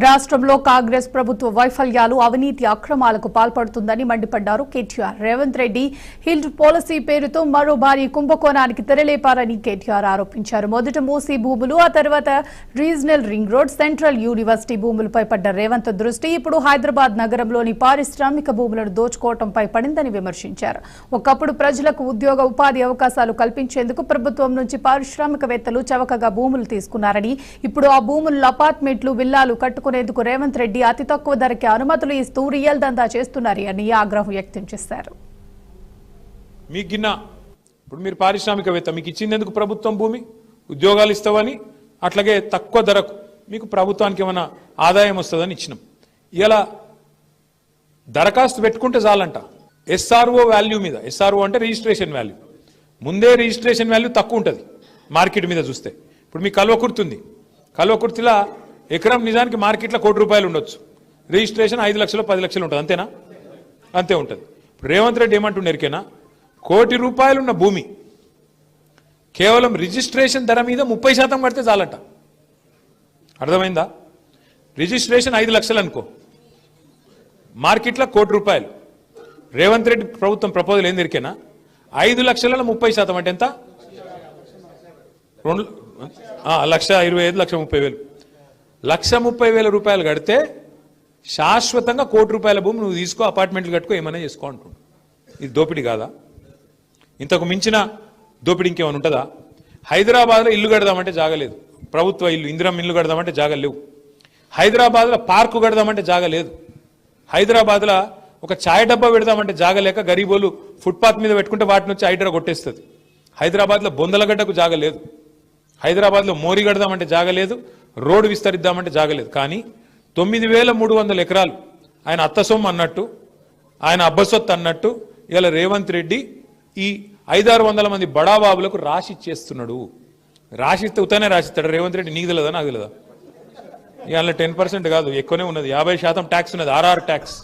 రాష్ట్రంలో కాంగ్రెస్ ప్రభుత్వ వైఫల్యాలు అవినీతి అక్రమాలకు పాల్పడుతుందని మండిపడ్డారు కేటీఆర్. రేవంత్ రెడ్డి హిల్డ్ పాలసీ పేరుతో మరో భారీ కుంభకోణానికి తెరలేపారని కేటీఆర్ ఆరోపించారు. మొదట మూసీ భూములు, ఆ తర్వాత regional ring road, central university భూములపై పడ్డ రేవంత్ దృష్టి ఇప్పుడు హైదరాబాద్ నగరంలోని పారిశ్రామిక భూములను దోచుకోవడంపై పడిందని విమర్శించారు. ఒకప్పుడు ప్రజలకు ఉద్యోగ ఉపాధి అవకాశాలు కల్పించేందుకు ప్రభుత్వం నుంచి పారిశ్రామికవేత్తలు చవకగా భూములు తీసుకున్నారని, ఇప్పుడు ఆ భూముల్లో అపార్ట్మెంట్లు, విల్లాలు కట్టుకునేందుకు రేవంత్ రెడ్డి అతి తక్కువ ధరకే అనుమతులు ఇస్తూ రియల్ దందా చేస్తున్నారని ఆగ్రహం వ్యక్తం చేశారు. ఇప్పుడు మీరు పారిశ్రామికవేత్త, మీకు ఇచ్చిందెందుకు ప్రభుత్వం భూమి, ఉద్యోగాలు ఇస్తావని, అట్లాగే తక్కువ ధరకు మీకు ప్రభుత్వానికి ఏమైనా ఆదాయం వస్తుందని ఇచ్చినాం. ఇలా దరఖాస్తు పెట్టుకుంటే చాలంట ఎస్ఆర్ఓ వాల్యూ మీద. ఎస్ఆర్ఓ అంటే రిజిస్ట్రేషన్ వాల్యూ. ముందే రిజిస్ట్రేషన్ వాల్యూ తక్కువ ఉంటుంది మార్కెట్ మీద చూస్తే. ఇప్పుడు మీ కల్వకుర్తి ఉంది, కల్వకుర్తిలో ఎకరం నిజానికి మార్కెట్లో ₹1,00,00,000 ఉండొచ్చు, రిజిస్ట్రేషన్ 5 లక్షలు 10 లక్షలు ఉంటుంది. అంతేనా? అంతే ఉంటుంది. రేవంత్ రెడ్డి ఏమంటున్నారు, ఎరికేనా ₹1,00,00,000 ఉన్న భూమి కేవలం రిజిస్ట్రేషన్ ధర మీద 30% కడితే చాలట. అర్థమైందా? రిజిస్ట్రేషన్ 5 లక్షలు అనుకో, మార్కెట్లో ₹1,00,00,000. రేవంత్ రెడ్డి ప్రభుత్వం ప్రపోజల్ ఏంది ఎరికేనా, 5 లక్షలలో 30% అంటే ఎంత? 1,25,000, 1,30,000. ₹1,30,000 కడితే శాశ్వతంగా ₹1,00,00,000 భూమి నువ్వు తీసుకో, అపార్ట్మెంట్లు కట్టుకో, ఏమైనా చేసుకో అంటుండు. ఇది దోపిడీ కాదా? ఇంతకు మించిన దోపిడీ ఇంకేమైనా ఉంటుందా? హైదరాబాద్లో ఇల్లు కడదామంటే జాగలేదు, ప్రభుత్వ ఇల్లు, ఇందిరమ్మ ఇల్లు కడదామంటే జాగలేవు. హైదరాబాద్లో పార్కు కడదామంటే జాగలేదు. హైదరాబాద్లో ఒక ఛాయ్ డబ్బా పెడదామంటే జాగలేక గరీబోలు ఫుట్పాత్ మీద పెట్టుకుంటే వాటి నుంచి హైడ్రా కొట్టేస్తుంది. హైదరాబాద్లో బొందలగడ్డకు జాగలేదు. హైదరాబాద్లో మోరీ కడదామంటే జాగలేదు, రోడ్డు విస్తరిద్దామంటే జాగలేదు. కానీ 9,300 ఎకరాలు ఆయన అత్తసొమ్ము అన్నట్టు, ఆయన అబ్బసొత్తు అన్నట్టు ఇలా రేవంత్ రెడ్డి ఈ 500-600 మంది బడాబాబులకు రాసిచ్చేస్తున్నాడు. రాసిస్తే ఉతానే రాసిస్తాడు రేవంత్ రెడ్డి. నీకు తెలియదా, నాకు తెలియదా? ఇవాళ 10% కాదు, ఎక్కువనే ఉన్నది, 50% ట్యాక్స్ ఉన్నది, RR ట్యాక్స్.